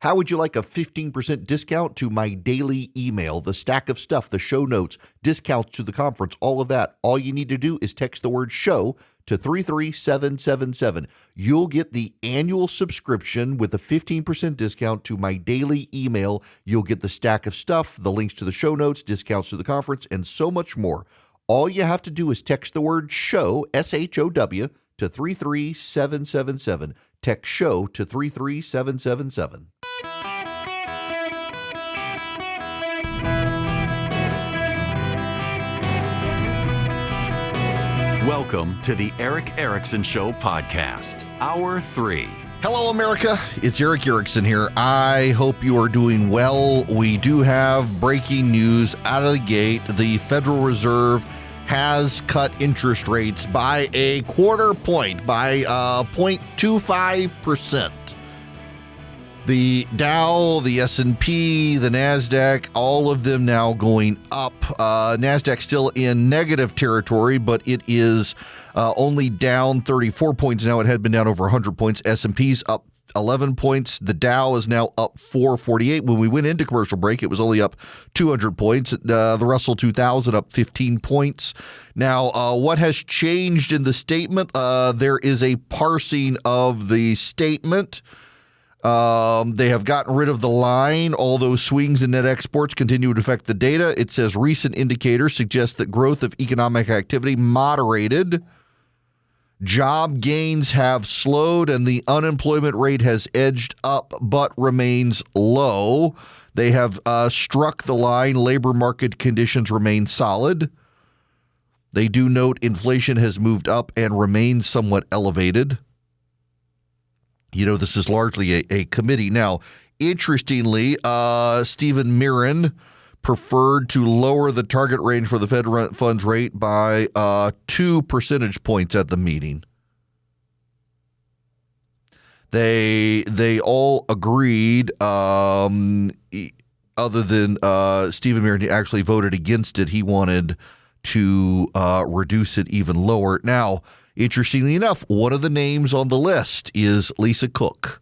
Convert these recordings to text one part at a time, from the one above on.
How would you like a 15% discount to my daily email, the stack of stuff, the show notes, discounts to the conference, all of that? All you need to do is text the word show to 33777. You'll get the annual subscription with a 15% discount to my daily email. You'll get the stack of stuff, the links to the show notes, discounts to the conference, and so much more. All you have to do is text the word show, SHOW, to 33777. Text show to 33777. Welcome to the Eric Erickson Show podcast, Hour 3. Hello, America. It's Eric Erickson here. I hope you are doing well. We do have breaking news out of the gate. The Federal Reserve has cut interest rates by a quarter point, by 0.25%. The Dow, the S&P, the NASDAQ, all of them now going up. NASDAQ still in negative territory, but it is only down 34 points now. It had been down over 100 points. S&P's up 11 points. The Dow is now up 448. When we went into commercial break, it was only up 200 points. The Russell 2000 up 15 points. Now, what has changed in the statement? There is a parsing of the statement. They have gotten rid of the line. Although swings in net exports continue to affect the data, it says recent indicators suggest that growth of economic activity moderated. Job gains have slowed and the unemployment rate has edged up but remains low. They have struck the line. Labor market conditions remain solid. They do note inflation has moved up and remains somewhat elevated. You know, this is largely a committee. Now, interestingly, Stephen Mirren preferred to lower the target range for the Fed funds rate by 2 percentage points at the meeting. They all agreed, other than Stephen Mirren actually voted against it. He wanted to reduce it even lower. Now, interestingly enough, one of the names on the list is Lisa Cook.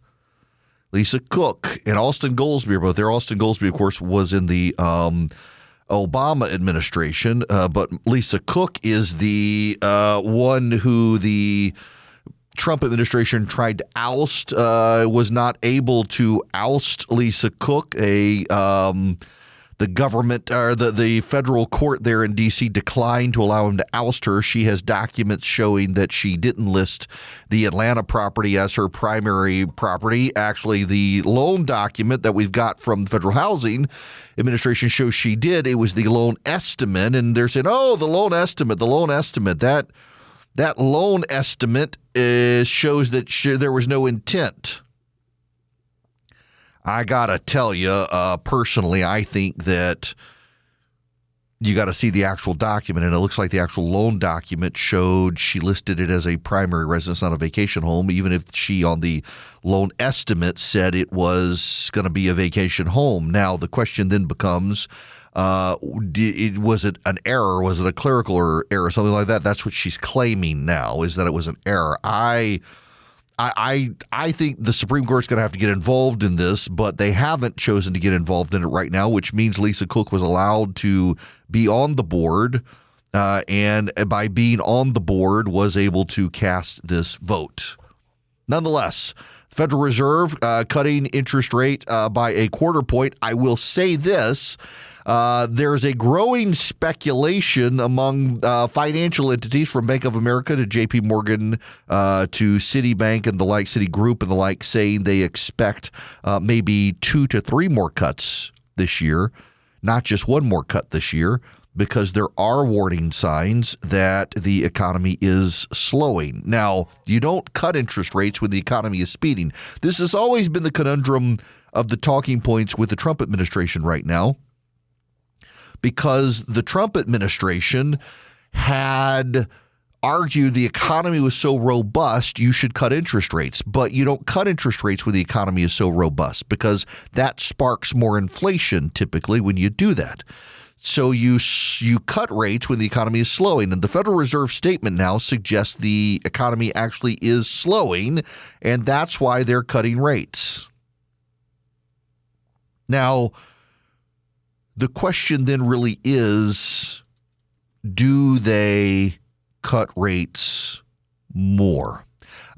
Lisa Cook and Austin Goolsbee are both there. Austin Goolsbee, of course, was in the Obama administration, but Lisa Cook is the one who the Trump administration tried to oust, was not able to oust Lisa Cook. The government or the federal court there in D.C. declined to allow him to oust her. She has documents showing that she didn't list the Atlanta property as her primary property. Actually, the loan document that we've got from the Federal Housing Administration shows she did. It was the loan estimate, and they're saying, "Oh, the loan estimate. That loan estimate shows that there was no intent." I got to tell you, personally, I think that you got to see the actual document, and it looks like the actual loan document showed she listed it as a primary residence, not a vacation home, even if she on the loan estimate said it was going to be a vacation home. Now, the question then becomes, was it an error? Was it a clerical error, something like that? That's what she's claiming now, is that it was an error. I think the Supreme Court's going to have to get involved in this, but they haven't chosen to get involved in it right now, which means Lisa Cook was allowed to be on the board, and by being on the board was able to cast this vote. Nonetheless, Federal Reserve cutting interest rate by a quarter point. I will say this. There's a growing speculation among financial entities from Bank of America to JP Morgan to Citibank and the like, Citigroup and the like, saying they expect maybe 2 to 3 more cuts this year, not just one more cut this year, because there are warning signs that the economy is slowing. Now, you don't cut interest rates when the economy is speeding. This has always been the conundrum of the talking points with the Trump administration right now, because the Trump administration had argued the economy was so robust, you should cut interest rates. But you don't cut interest rates when the economy is so robust, because that sparks more inflation typically when you do that. So you cut rates when the economy is slowing. And the Federal Reserve statement now suggests the economy actually is slowing, and that's why they're cutting rates. Now, the question then really is, do they cut rates more?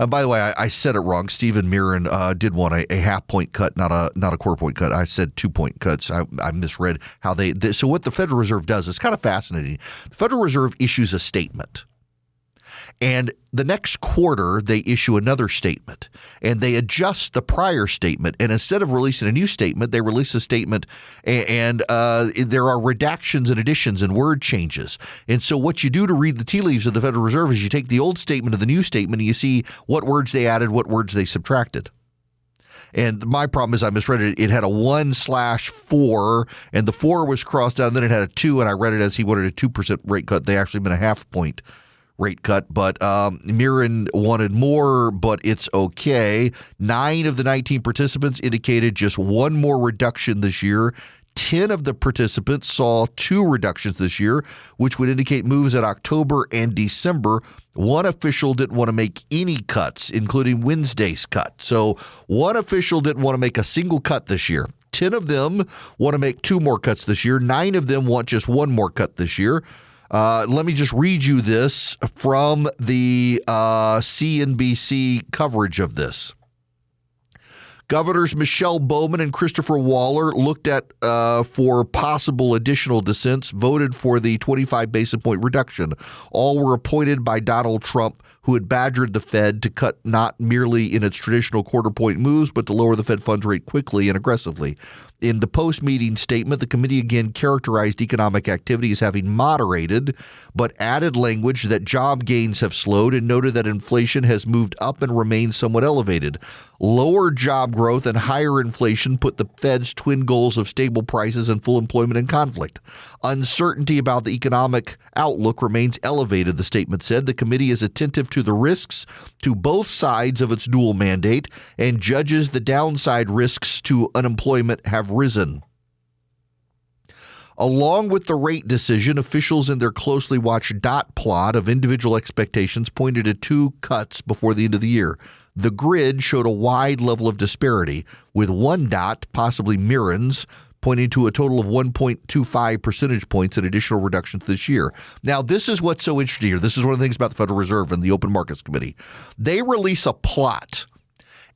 By the way, I said it wrong. Stephen Mirren did want a half-point cut, not a quarter-point cut. I said 2-point cuts. I misread how so what the Federal Reserve does is kind of fascinating. The Federal Reserve issues a statement. And the next quarter, they issue another statement, and they adjust the prior statement. And instead of releasing a new statement, they release a statement, and there are redactions and additions and word changes. And so what you do to read the tea leaves of the Federal Reserve is you take the old statement and the new statement, and you see what words they added, what words they subtracted. And my problem is I misread it. It had a 1/4, and the 4 was crossed out, and then it had a 2, and I read it as he wanted a 2% rate cut. They actually meant a half-point rate cut, but Mirren wanted more, but it's okay. 9 of the 19 participants indicated just one more reduction this year. 10 of the participants saw 2 reductions this year, which would indicate moves at October and December. One official didn't want to make any cuts, including Wednesday's cut. So one official didn't want to make a single cut this year. 10 of them want to make 2 more cuts this year. 9 of them want just 1 more cut this year. Let me just read you this from the CNBC coverage of this. Governors Michelle Bowman and Christopher Waller looked at for possible additional dissents, voted for the 25 basis point reduction. All were appointed by Donald Trump, who had badgered the Fed to cut not merely in its traditional quarter-point moves, but to lower the Fed funds rate quickly and aggressively. In the post-meeting statement, the committee again characterized economic activity as having moderated, but added language that job gains have slowed and noted that inflation has moved up and remains somewhat elevated. Lower job growth and higher inflation put the Fed's twin goals of stable prices and full employment in conflict. Uncertainty about the economic outlook remains elevated, the statement said. The committee is attentive to the risks to both sides of its dual mandate and judges the downside risks to unemployment have risen. Along with the rate decision, officials in their closely watched dot plot of individual expectations pointed to 2 cuts before the end of the year. The grid showed a wide level of disparity, with 1 dot, possibly Mirren's, pointing to a total of 1.25 percentage points in additional reductions this year. Now, this is what's so interesting here. This is one of the things about the Federal Reserve and the Open Markets Committee. They release a plot,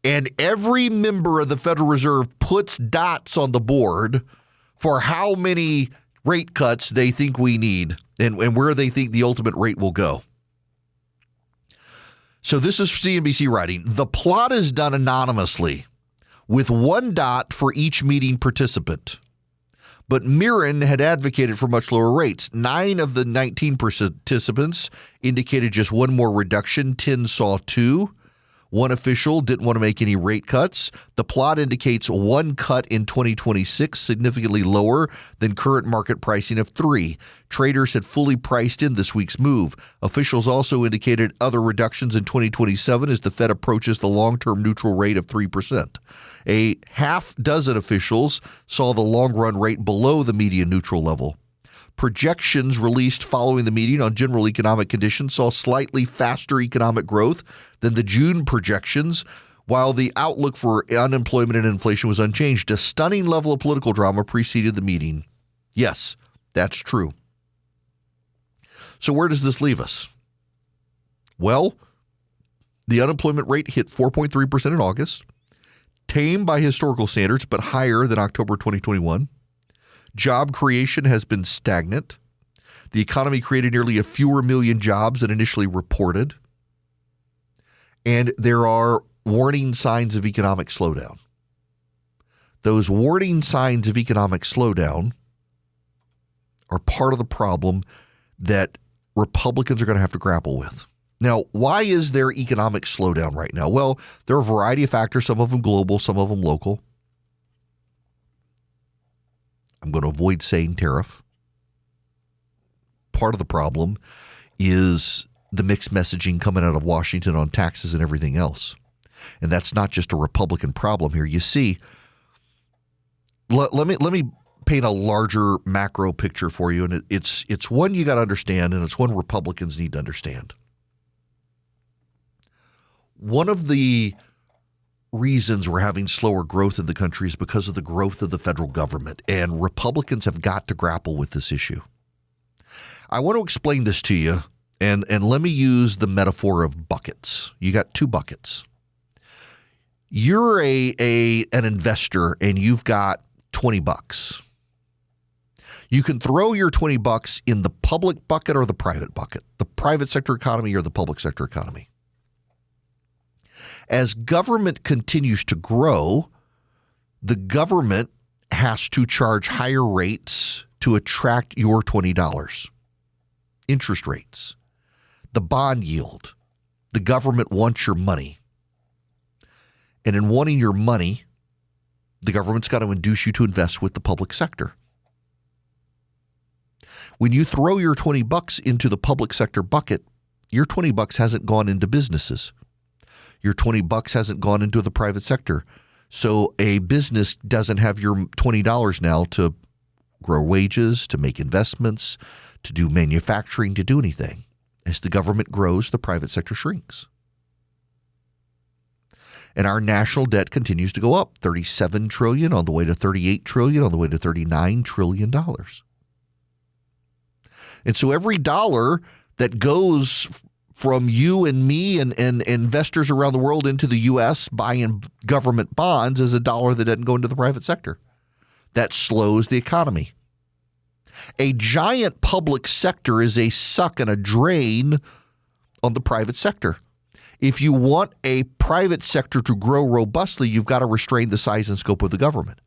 and every member of the Federal Reserve puts dots on the board for how many rate cuts they think we need and where they think the ultimate rate will go. So this is CNBC writing. The plot is done anonymously with 1 dot for each meeting participant. But Mirren had advocated for much lower rates. 9 of the 19 participants indicated just 1 more reduction. 10 saw 2. 1 official didn't want to make any rate cuts. The plot indicates 1 cut in 2026, significantly lower than current market pricing of 3. Traders had fully priced in this week's move. Officials also indicated other reductions in 2027 as the Fed approaches the long-term neutral rate of 3%. A half dozen officials saw the long-run rate below the median neutral level. Projections released following the meeting on general economic conditions saw slightly faster economic growth than the June projections, while the outlook for unemployment and inflation was unchanged. A stunning level of political drama preceded the meeting. Yes, that's true. So where does this leave us? Well, the unemployment rate hit 4.3% in August, tame by historical standards, but higher than October 2021. Job creation has been stagnant. The economy created nearly a fewer million jobs than initially reported. And there are warning signs of economic slowdown. Those warning signs of economic slowdown are part of the problem that Republicans are going to have to grapple with. Now, why is there economic slowdown right now? Well, there are a variety of factors, some of them global, some of them local. I'm going to avoid saying tariff. Part of the problem is the mixed messaging coming out of Washington on taxes and everything else. And that's not just a Republican problem here. You see, let me paint a larger macro picture for you, and it's one you got to understand, and it's one Republicans need to understand. One of the reasons we're having slower growth in the country is because of the growth of the federal government, and Republicans have got to grapple with this issue. I want to explain this to you, and let me use the metaphor of buckets. You got two buckets. You're an investor, and you've got $20. You can throw your $20 in the public bucket or the private bucket, the private sector economy or the public sector economy. As government continues to grow, the government has to charge higher rates to attract your $20. Interest rates, the bond yield. The government wants your money. And in wanting your money, the government's got to induce you to invest with the public sector. When you throw your $20 into the public sector bucket, your $20 hasn't gone into businesses. Your $20 hasn't gone into the private sector. So a business doesn't have your $20 now to grow wages, to make investments, to do manufacturing, to do anything. As the government grows, the private sector shrinks. And our national debt continues to go up, $37 trillion on the way to $38 trillion, on the way to $39 trillion. And so every dollar that goes from you and me and investors around the world into the U.S. buying government bonds is a dollar that doesn't go into the private sector. That slows the economy. A giant public sector is a suck and a drain on the private sector. If you want a private sector to grow robustly, you've got to restrain the size and scope of the government.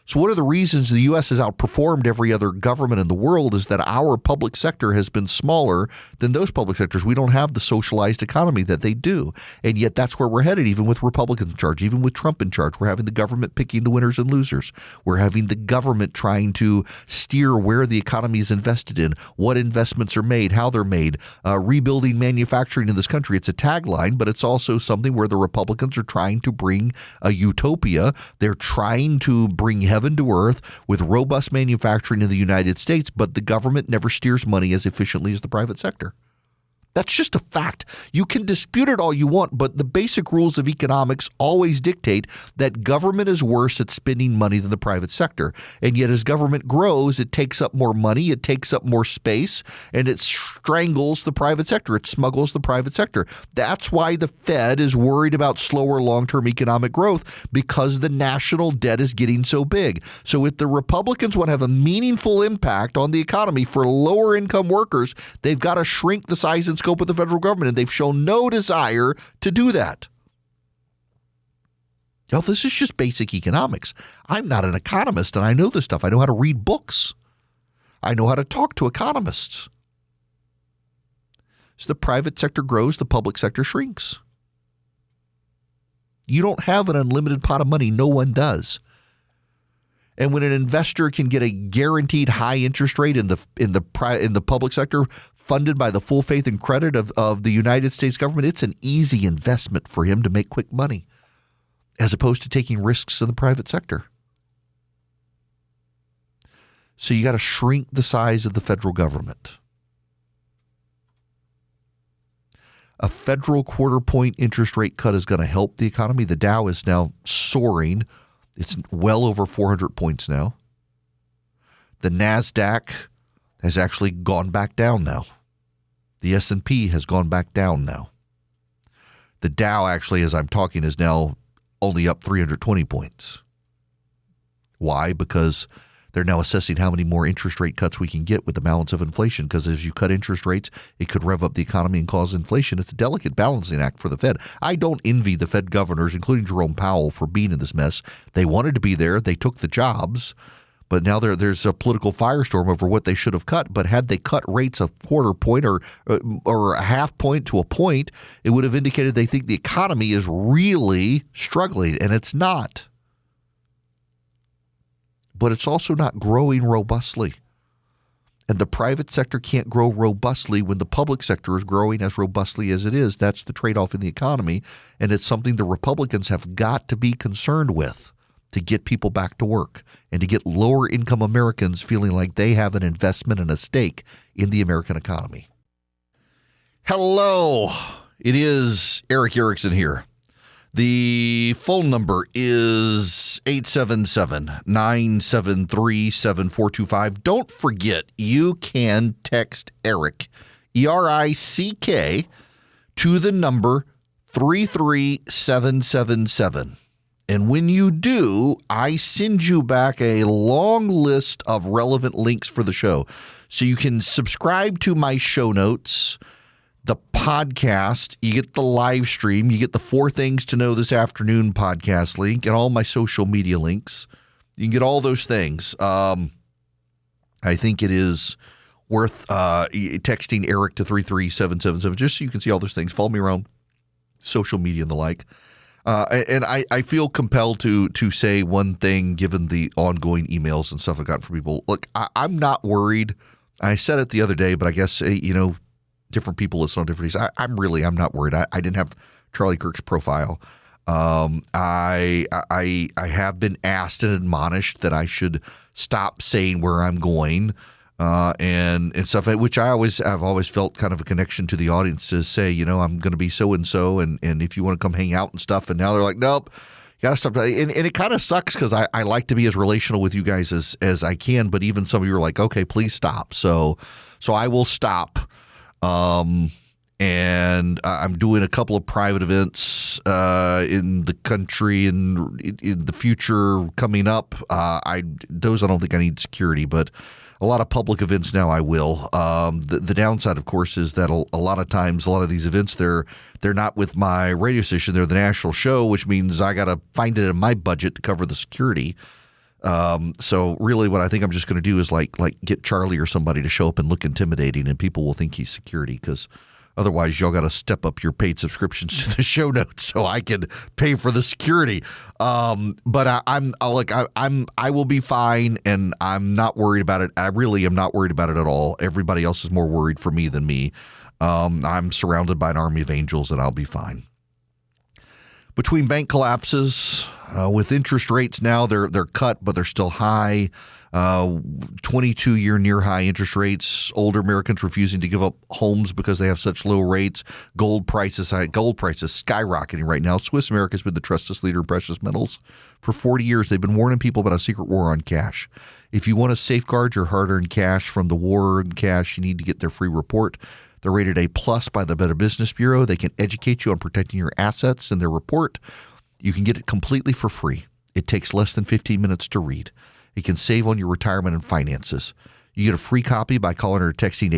So one of the reasons the U.S. has outperformed every other government in the world is that our public sector has been smaller than those public sectors. We don't have the socialized economy that they do. And yet that's where we're headed, even with Republicans in charge, even with Trump in charge. We're having the government picking the winners and losers. We're having the government trying to steer where the economy is invested in, what investments are made, how they're made, rebuilding manufacturing in this country. It's a tagline, but it's also something where the Republicans are trying to bring a utopia. They're trying to bring heaven to earth with robust manufacturing in the United States, but the government never steers money as efficiently as the private sector. That's just a fact. You can dispute it all you want, but the basic rules of economics always dictate that government is worse at spending money than the private sector. And yet as government grows, it takes up more money, it takes up more space, and it strangles the private sector. It smuggles the private sector. That's why the Fed is worried about slower long-term economic growth, because the national debt is getting so big. So if the Republicans want to have a meaningful impact on the economy for lower income workers, they've got to shrink the size and scope of the federal government, and they've shown no desire to do that. This is just basic economics. I'm not an economist, and I know this stuff. I know how to read books. I know how to talk to economists. As the private sector grows, the public sector shrinks. You don't have an unlimited pot of money. No one does. And when an investor can get a guaranteed high interest rate in the public sector, funded by the full faith and credit of the United States government, it's an easy investment for him to make quick money, as opposed to taking risks in the private sector. So you got to shrink the size of the federal government. A federal quarter-point interest rate cut is going to help the economy. The Dow is now soaring. It's well over 400 points now. The NASDAQ has actually gone back down now. The S&P has gone back down now. The Dow actually, as I'm talking, is now only up 320 points. Why? Because they're now assessing how many more interest rate cuts we can get with the balance of inflation, because as you cut interest rates, it could rev up the economy and cause inflation. It's a delicate balancing act for the Fed. I don't envy the Fed governors, including Jerome Powell, for being in this mess. They wanted to be there. They took the jobs. But now there's a political firestorm over what they should have cut. But had they cut rates a quarter point or a half point to a point, it would have indicated they think the economy is really struggling, and it's not. But it's also not growing robustly. And the private sector can't grow robustly when the public sector is growing as robustly as it is. That's the trade-off in the economy, and it's something the Republicans have got to be concerned with to get people back to work and to get lower-income Americans feeling like they have an investment and a stake in the American economy. Hello, it is Eric Erickson here. The phone number is 877-973-7425. Don't forget, you can text Eric, ERICK, to the number 33777. And when you do, I send you back a long list of relevant links for the show. So you can subscribe to my show notes, the podcast, you get the live stream, you get the 4 Things to Know This Afternoon podcast link, and all my social media links. You can get all those things. I think it is worth texting Eric to 33777 just so you can see all those things. Follow me around social media and the like. And I feel compelled to say one thing given the ongoing emails and stuff I've gotten from people. Look, I'm not worried. I said it the other day, but I guess, different people listen on different days. I'm not worried. I didn't have Charlie Kirk's profile. I have been asked and admonished that I should stop saying where I'm going and stuff, which I've always felt kind of a connection to the audience to say, I'm going to be so and so, and if you want to come hang out and stuff. And now they're like, nope, you got to stop. And it kind of sucks because I like to be as relational with you guys as I can, but even some of you are like, okay, please stop. So I will stop. And I'm doing a couple of private events in the country and in the future coming up. I don't think I need security, but a lot of public events now I will. The downside, of course, is that a lot of times, a lot of these events, they're not with my radio station. They're the national show, which means I got to find it in my budget to cover the security. So really what I think I'm just going to do is like get Charlie or somebody to show up and look intimidating, and people will think he's security, because otherwise y'all got to step up your paid subscriptions to the show notes so I can pay for the security. But I will be fine, and I'm not worried about it. I really am not worried about it at all. Everybody else is more worried for me than me. I'm surrounded by an army of angels, and I'll be fine. Between bank collapses, with interest rates now, they're cut, but they're still high. 22-year near high interest rates. Older Americans refusing to give up homes because they have such low rates. Gold prices skyrocketing right now. Swiss America has been the trusted leader in precious metals for 40 years. They've been warning people about a secret war on cash. If you want to safeguard your hard-earned cash from the war on cash, you need to get their free report. They're rated A+ by the Better Business Bureau. They can educate you on protecting your assets in their report. You can get it completely for free. It takes less than 15 minutes to read. It can save on your retirement and finances. You get a free copy by calling or texting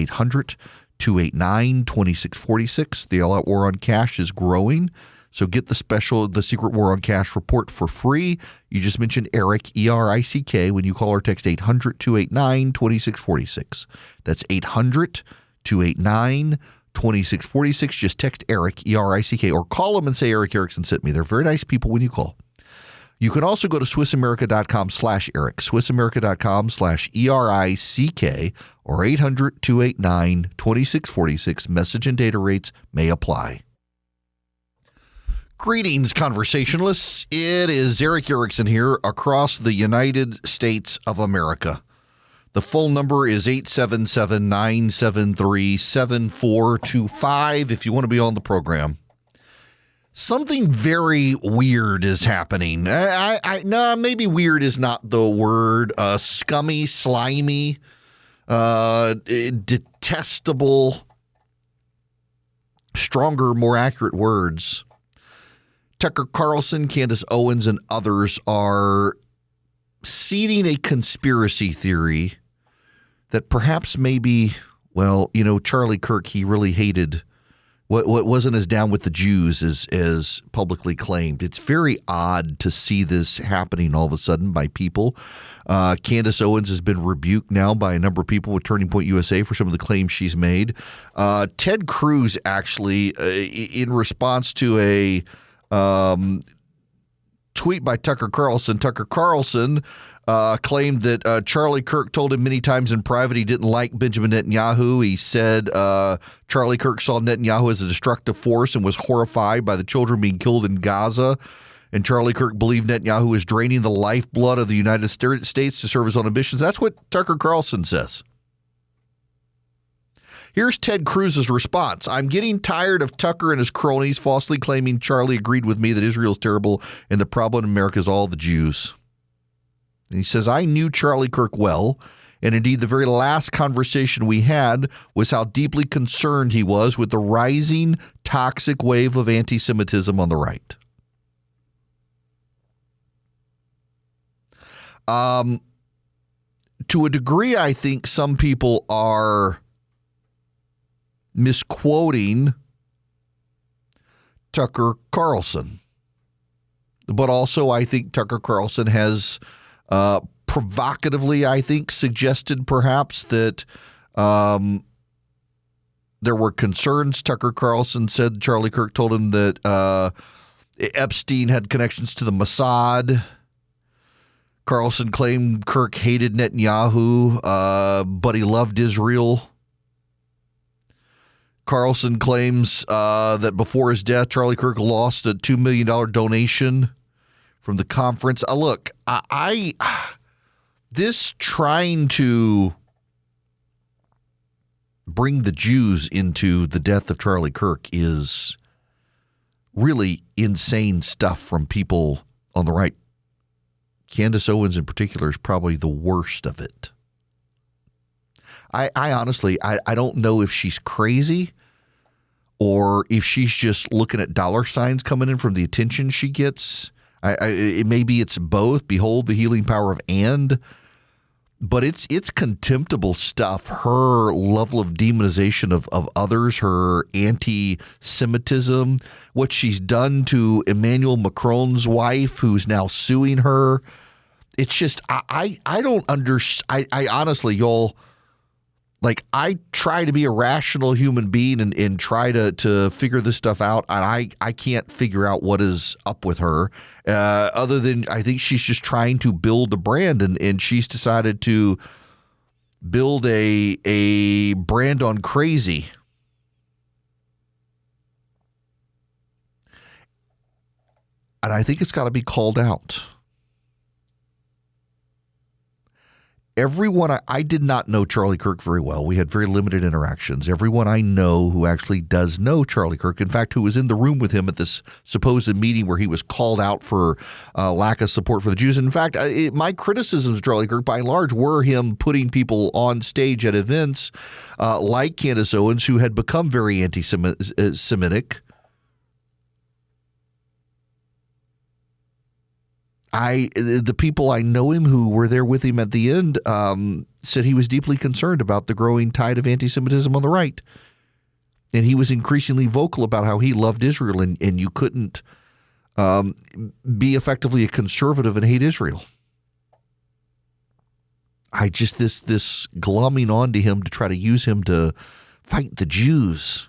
800-289-2646. The all-out war on cash is growing. So get the Secret War on Cash report for free. You just mentioned Eric, ERICK, when you call or text 800-289-2646. That's 800-289-2646. Just text Eric, ERICK, or call them and say Eric Erickson sent me. They're very nice people when you call. You can also go to SwissAmerica.com/Eric, SwissAmerica.com/ERICK, or 800-289-2646. Message and data rates may apply. Greetings, conversationalists. It is Eric Erickson here across the United States of America. The phone number is 877-973-7425 if you want to be on the program. Something very weird is happening. No, maybe weird is not the word. Scummy, slimy, detestable, stronger, more accurate words. Tucker Carlson, Candace Owens, and others are seeding a conspiracy theory that perhaps maybe, Charlie Kirk, he really hated what wasn't as down with the Jews as publicly claimed. It's very odd to see this happening all of a sudden by people. Candace Owens has been rebuked now by a number of people with Turning Point USA for some of the claims she's made. Ted Cruz actually, in response to a tweet by Tucker Carlson claimed that Charlie Kirk told him many times in private he didn't like Benjamin Netanyahu. He said Charlie Kirk saw Netanyahu as a destructive force and was horrified by the children being killed in Gaza. And Charlie Kirk believed Netanyahu was draining the lifeblood of the United States to serve his own ambitions. That's what Tucker Carlson says. Here's Ted Cruz's response. I'm getting tired of Tucker and his cronies falsely claiming Charlie agreed with me that Israel's terrible and the problem in America is all the Jews. And he says, I knew Charlie Kirk well, and indeed the very last conversation we had was how deeply concerned he was with the rising toxic wave of anti-Semitism on the right. To a degree, I think some people are misquoting Tucker Carlson. But also, I think Tucker Carlson has provocatively, I think, suggested perhaps that there were concerns. Tucker Carlson said Charlie Kirk told him that Epstein had connections to the Mossad. Carlson claimed Kirk hated Netanyahu, but he loved Israel. Carlson claims that before his death, Charlie Kirk lost a $2 million donation from the conference. Look, this trying to bring the Jews into the death of Charlie Kirk is really insane stuff from people on the right. Candace Owens in particular is probably the worst of it. I honestly, I don't know if she's crazy or if she's just looking at dollar signs coming in from the attention she gets. Maybe it's both. Behold the healing power of and. But it's contemptible stuff. Her level of demonization of others, her anti-Semitism, what she's done to Emmanuel Macron's wife, who's now suing her. It's just, I don't understand. I honestly, y'all, like, I try to be a rational human being and try to figure this stuff out, and I can't figure out what is up with her, other than I think she's just trying to build a brand, and she's decided to build a brand on crazy. And I think it's got to be called out. Everyone, I did not know Charlie Kirk very well. We had very limited interactions. Everyone I know who actually does know Charlie Kirk, in fact, who was in the room with him at this supposed meeting where he was called out for lack of support for the Jews. In fact, my criticisms of Charlie Kirk, by and large, were him putting people on stage at events like Candace Owens, who had become very anti-Semitic. The people I know him who were there with him at the end said he was deeply concerned about the growing tide of anti-Semitism on the right. And he was increasingly vocal about how he loved Israel, and you couldn't be effectively a conservative and hate Israel. This glomming on to him to try to use him to fight the Jews.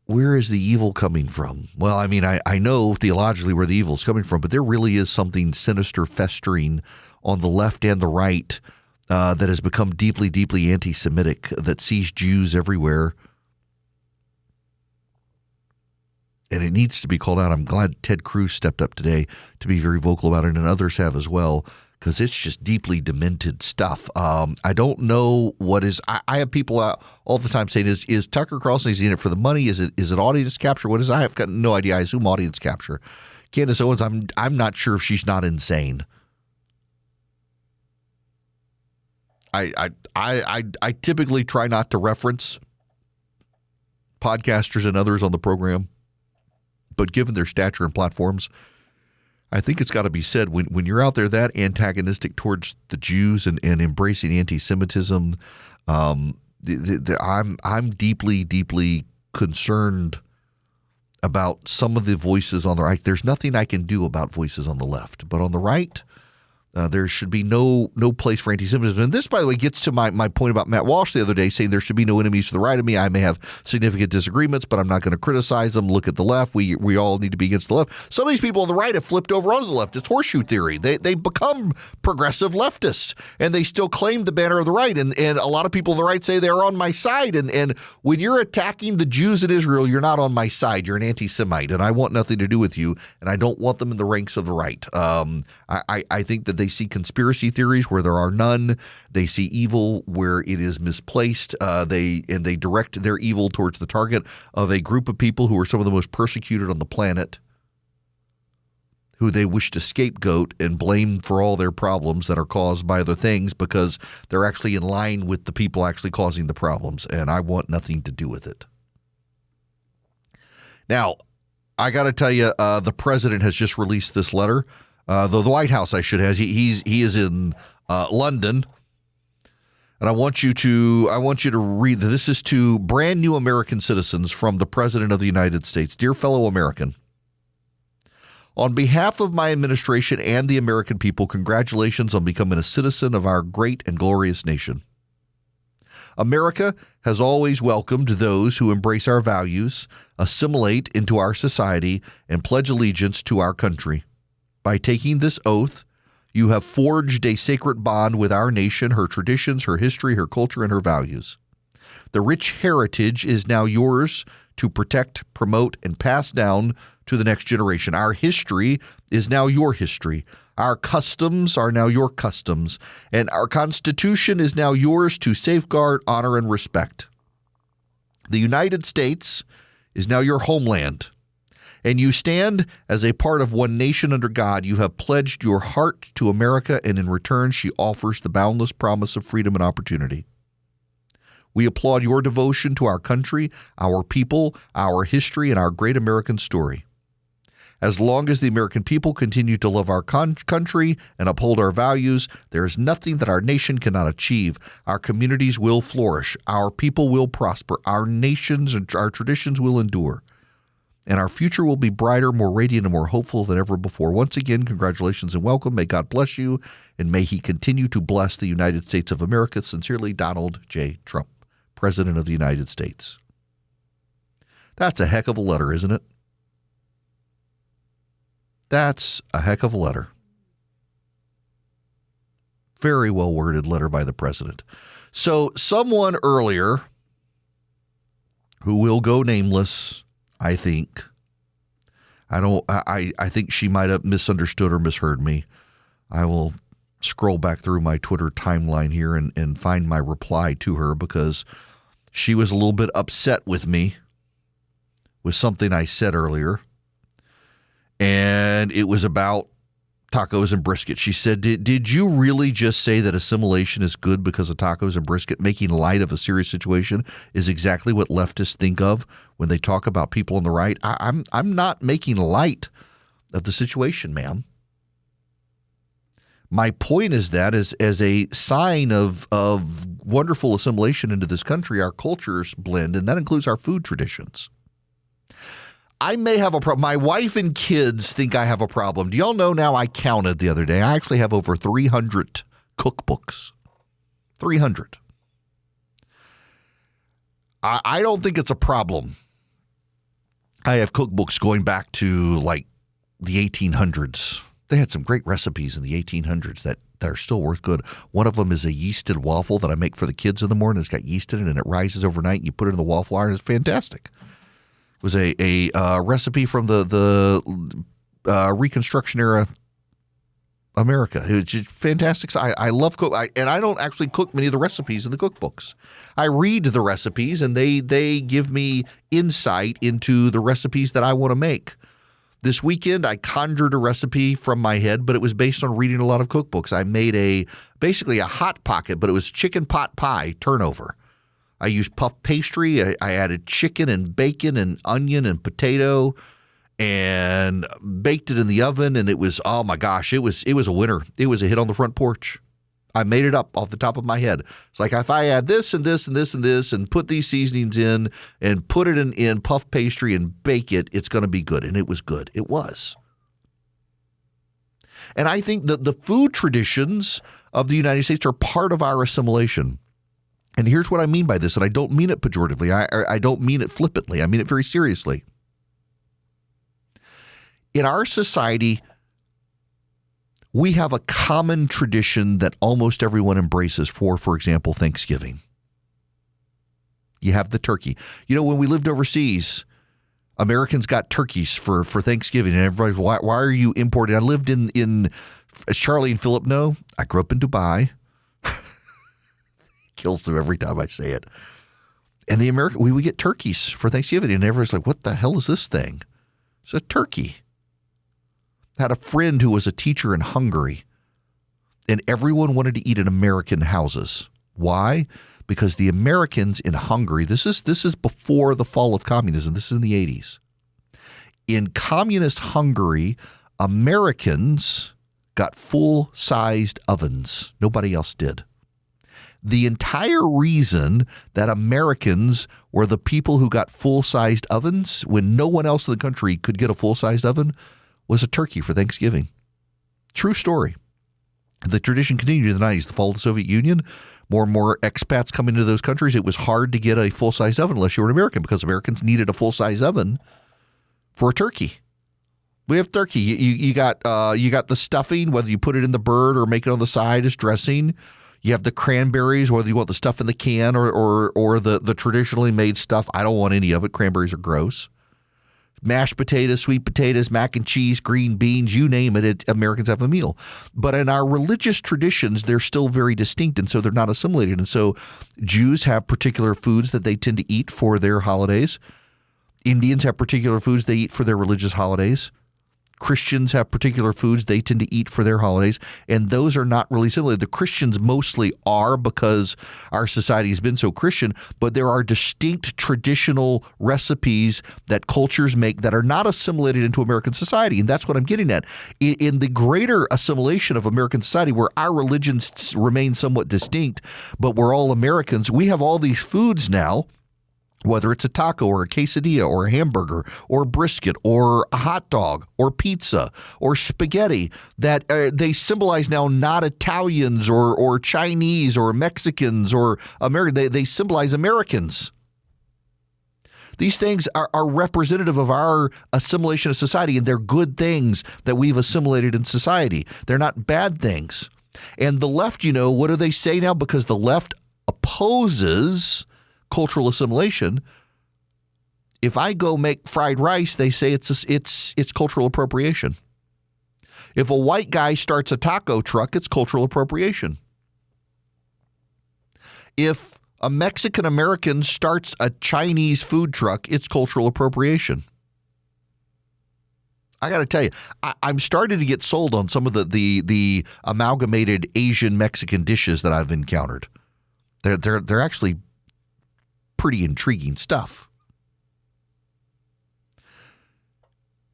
Where is the evil coming from? Well, I mean, I know theologically where the evil is coming from, but there really is something sinister festering on the left and the right that has become deeply, deeply anti-Semitic, that sees Jews everywhere. And it needs to be called out. I'm glad Ted Cruz stepped up today to be very vocal about it, and others have as well, because it's just deeply demented stuff. I don't know what is. I have people out all the time saying, "Is Tucker Carlson, is he in it for the money? Is it audience capture? What is?" I have got no idea. I assume audience capture. Candace Owens, I'm not sure if she's not insane. I typically try not to reference podcasters and others on the program, but given their stature and platforms, I think it's got to be said, when you're out there that antagonistic towards the Jews and embracing anti-Semitism, I'm deeply, deeply concerned about some of the voices on the right. There's nothing I can do about voices on the left, but on the right, there should be no place for anti-Semitism. And this, by the way, gets to my point about Matt Walsh the other day, saying there should be no enemies to the right of me. I may have significant disagreements, but I'm not going to criticize them. Look at the left. We all need to be against the left. Some of these people on the right have flipped over onto the left. It's horseshoe theory. They become progressive leftists, and they still claim the banner of the right. And a lot of people on the right say they're on my side. And when you're attacking the Jews in Israel, you're not on my side. You're an anti-Semite, and I want nothing to do with you, and I don't want them in the ranks of the right. I think that They see conspiracy theories where there are none. They see evil where it is misplaced. They direct their evil towards the target of a group of people who are some of the most persecuted on the planet, who they wish to scapegoat and blame for all their problems that are caused by other things because they're actually in line with the people actually causing the problems, and I want nothing to do with it. Now, I got to tell you, the president has just released this letter. The White House, I should have. He is in London, and I want you to read. This is to brand new American citizens from the President of the United States. Dear fellow American, on behalf of my administration and the American people, congratulations on becoming a citizen of our great and glorious nation. America has always welcomed those who embrace our values, assimilate into our society, and pledge allegiance to our country. By taking this oath, you have forged a sacred bond with our nation, her traditions, her history, her culture, and her values. The rich heritage is now yours to protect, promote, and pass down to the next generation. Our history is now your history. Our customs are now your customs, and our Constitution is now yours to safeguard, honor, and respect. The United States is now your homeland, and you stand as a part of one nation under God. You have pledged your heart to America, and in return, she offers the boundless promise of freedom and opportunity. We applaud your devotion to our country, our people, our history, and our great American story. As long as the American people continue to love our country and uphold our values, there is nothing that our nation cannot achieve. Our communities will flourish. Our people will prosper. Our nations and our traditions will endure. And our future will be brighter, more radiant, and more hopeful than ever before. Once again, congratulations and welcome. May God bless you, and may He continue to bless the United States of America. Sincerely, Donald J. Trump, President of the United States. That's a heck of a letter, isn't it? That's a heck of a letter. Very well worded letter by the president. So someone earlier, who will go nameless, I think. I think she might have misunderstood or misheard me. I will scroll back through my Twitter timeline here and find my reply to her, because she was a little bit upset with me with something I said earlier. And it was about tacos and brisket. She said, did you really just say that assimilation is good because of tacos and brisket? Making light of a serious situation is exactly what leftists think of when they talk about people on the right. I'm not making light of the situation, ma'am. My point is that as a sign of wonderful assimilation into this country, our cultures blend, and that includes our food traditions. I may have a problem. My wife and kids think I have a problem. Do y'all know now? I counted the other day. I actually have over 300 cookbooks. 300. I don't think it's a problem. I have cookbooks going back to like the 1800s. They had some great recipes in the 1800s that are still worth good. One of them is a yeasted waffle that I make for the kids in the morning. It's got yeast in it and it rises overnight. And you put it in the waffle iron. It's fantastic. It was a recipe from the Reconstruction era America. It was just fantastic. I love cook, and I don't actually cook many of the recipes in the cookbooks. I read the recipes, and they give me insight into the recipes that I want to make. This weekend, I conjured a recipe from my head, but it was based on reading a lot of cookbooks. I made basically a hot pocket, but it was chicken pot pie turnover. I used puff pastry. I added chicken and bacon and onion and potato and baked it in the oven. And it was, oh my gosh, it was a winner. It was a hit on the front porch. I made it up off the top of my head. It's like if I add this and this and this and this and put these seasonings in and put it in puff pastry and bake it, it's going to be good. And it was good. It was. And I think that the food traditions of the United States are part of our assimilation. And here's what I mean by this, and I don't mean it pejoratively. I don't mean it flippantly. I mean it very seriously. In our society, we have a common tradition that almost everyone embraces for example, Thanksgiving. You have the turkey. You know, when we lived overseas, Americans got turkeys for Thanksgiving, and everybody's, why are you importing? I lived in as Charlie and Philip know, I grew up in Dubai. Kills them every time I say it. And we would get turkeys for Thanksgiving, and everyone's like, what the hell is this thing? It's a turkey. I had a friend who was a teacher in Hungary, and everyone wanted to eat in American houses. Why? Because the Americans in Hungary, this is before the fall of communism. This is in the 80s. In communist Hungary, Americans got full-sized ovens. Nobody else did. The entire reason that Americans were the people who got full-sized ovens when no one else in the country could get a full-sized oven was a turkey for Thanksgiving. True story. The tradition continued in the 90s. The fall of the Soviet Union, more and more expats come into those countries. It was hard to get a full-sized oven unless you were an American, because Americans needed a full-size oven for a turkey. We have turkey. You got the stuffing, whether you put it in the bird or make it on the side as dressing. You have the cranberries, whether you want the stuff in the can or the traditionally made stuff. I don't want any of it. Cranberries are gross. Mashed potatoes, sweet potatoes, mac and cheese, green beans, you name it, Americans have a meal. But in our religious traditions, they're still very distinct, and so they're not assimilated. And so Jews have particular foods that they tend to eat for their holidays. Indians have particular foods they eat for their religious holidays. Christians have particular foods they tend to eat for their holidays, and those are not really assimilated. The Christians mostly are, because our society has been so Christian, but there are distinct traditional recipes that cultures make that are not assimilated into American society, and that's what I'm getting at. In the greater assimilation of American society, where our religions remain somewhat distinct, but we're all Americans, we have all these foods now, whether it's a taco or a quesadilla or a hamburger or brisket or a hot dog or pizza or spaghetti, that they symbolize now not Italians or Chinese or Mexicans or American. They symbolize Americans. These things are representative of our assimilation of society, and they're good things that we've assimilated in society. They're not bad things. And the left, what do they say now? Because the left opposes cultural assimilation. If I go make fried rice, they say it's cultural appropriation. If a white guy starts a taco truck, it's cultural appropriation. If a Mexican American starts a Chinese food truck, it's cultural appropriation. I got to tell you, I'm starting to get sold on some of the amalgamated Asian Mexican dishes that I've encountered. They're actually pretty intriguing stuff.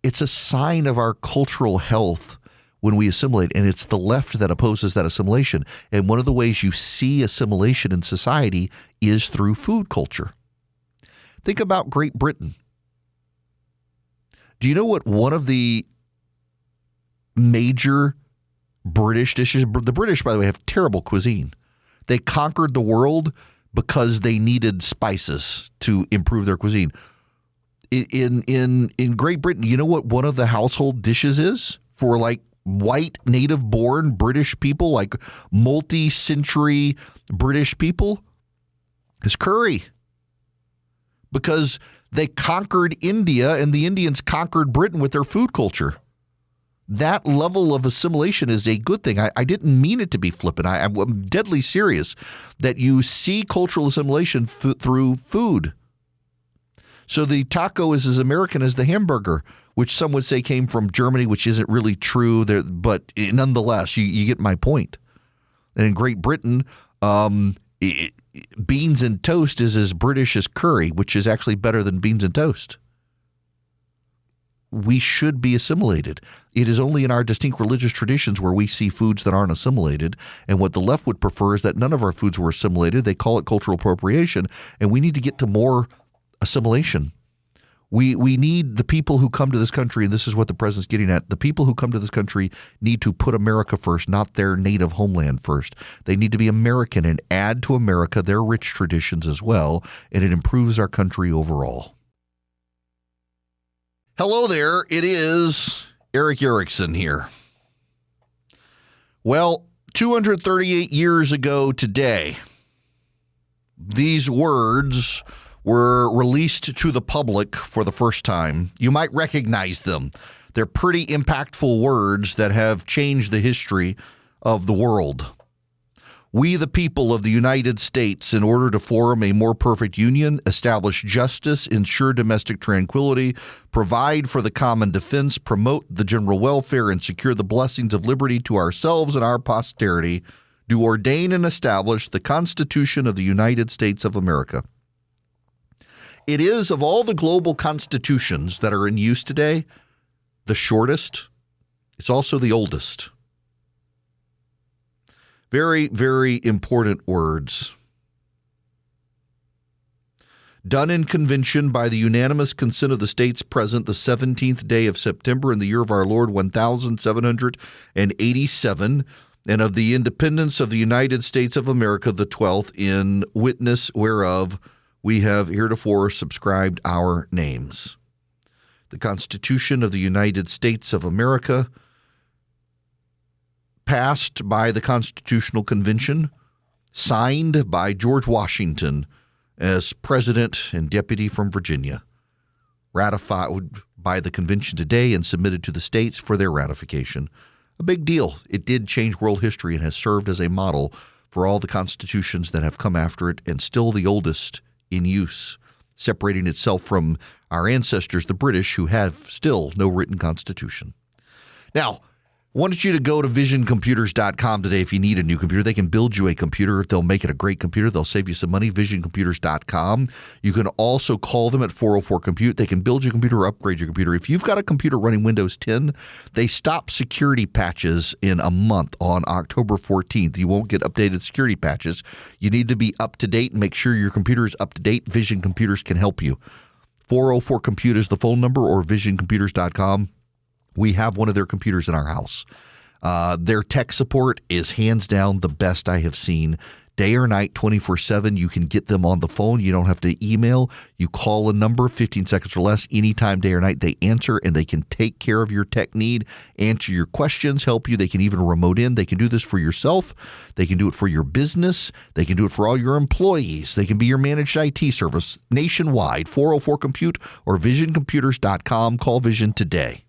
It's a sign of our cultural health when we assimilate, and it's the left that opposes that assimilation. And one of the ways you see assimilation in society is through food culture. Think about Great Britain. Do you know what one of the major British dishes, the British, by the way, have terrible cuisine. They conquered the world because they needed spices to improve their cuisine. In Great Britain, you know what one of the household dishes is for like white native-born British people, like multi-century British people? It's curry. Because they conquered India and the Indians conquered Britain with their food culture. That level of assimilation is a good thing. I didn't mean it to be flippant. I'm deadly serious that you see cultural assimilation through food. So the taco is as American as the hamburger, which some would say came from Germany, which isn't really true, but nonetheless, you get my point. And in Great Britain, beans and toast is as British as curry, which is actually better than beans and toast. We should be assimilated. It is only in our distinct religious traditions where we see foods that aren't assimilated. And what the left would prefer is that none of our foods were assimilated. They call it cultural appropriation. And we need to get to more assimilation. We need the people who come to this country, and this is what the president's getting at, the people who come to this country need to put America first, not their native homeland first. They need to be American and add to America their rich traditions as well, and it improves our country overall. Hello there, it is Eric Erickson here. Well, 238 years ago today, these words were released to the public for the first time. You might recognize them. They're pretty impactful words that have changed the history of the world. We, the people of the United States, in order to form a more perfect union, establish justice, ensure domestic tranquility, provide for the common defense, promote the general welfare, and secure the blessings of liberty to ourselves and our posterity, do ordain and establish the Constitution of the United States of America. It is, of all the global constitutions that are in use today, the shortest. It's also the oldest. Very, very important words. Done in convention by the unanimous consent of the states present the 17th day of September in the year of our Lord 1787, and of the independence of the United States of America the 12th, in witness whereof we have heretofore subscribed our names. The Constitution of the United States of America, passed by the Constitutional Convention, signed by George Washington as President and Deputy from Virginia, ratified by the Convention today and submitted to the states for their ratification. A big deal. It did change world history and has served as a model for all the constitutions that have come after it, and still the oldest in use, separating itself from our ancestors, the British, who have still no written constitution. Now, I wanted you to go to visioncomputers.com today if you need a new computer. They can build you a computer. They'll make it a great computer. They'll save you some money. Visioncomputers.com. You can also call them at 404-COMPUTE. They can build your computer or upgrade your computer. If you've got a computer running Windows 10, they stop security patches in a month on October 14th. You won't get updated security patches. You need to be up to date and make sure your computer is up to date. Vision Computers can help you. 404-COMPUTE is the phone number, or visioncomputers.com. We have one of their computers in our house. Their tech support is hands down the best I have seen. Day or night, 24/7. You can get them on the phone. You don't have to email. You call a number, 15 seconds or less, anytime, day or night. They answer, and they can take care of your tech need, answer your questions, help you. They can even remote in. They can do this for yourself. They can do it for your business. They can do it for all your employees. They can be your managed IT service nationwide. 404-COMPUTE or visioncomputers.com. Call Vision today.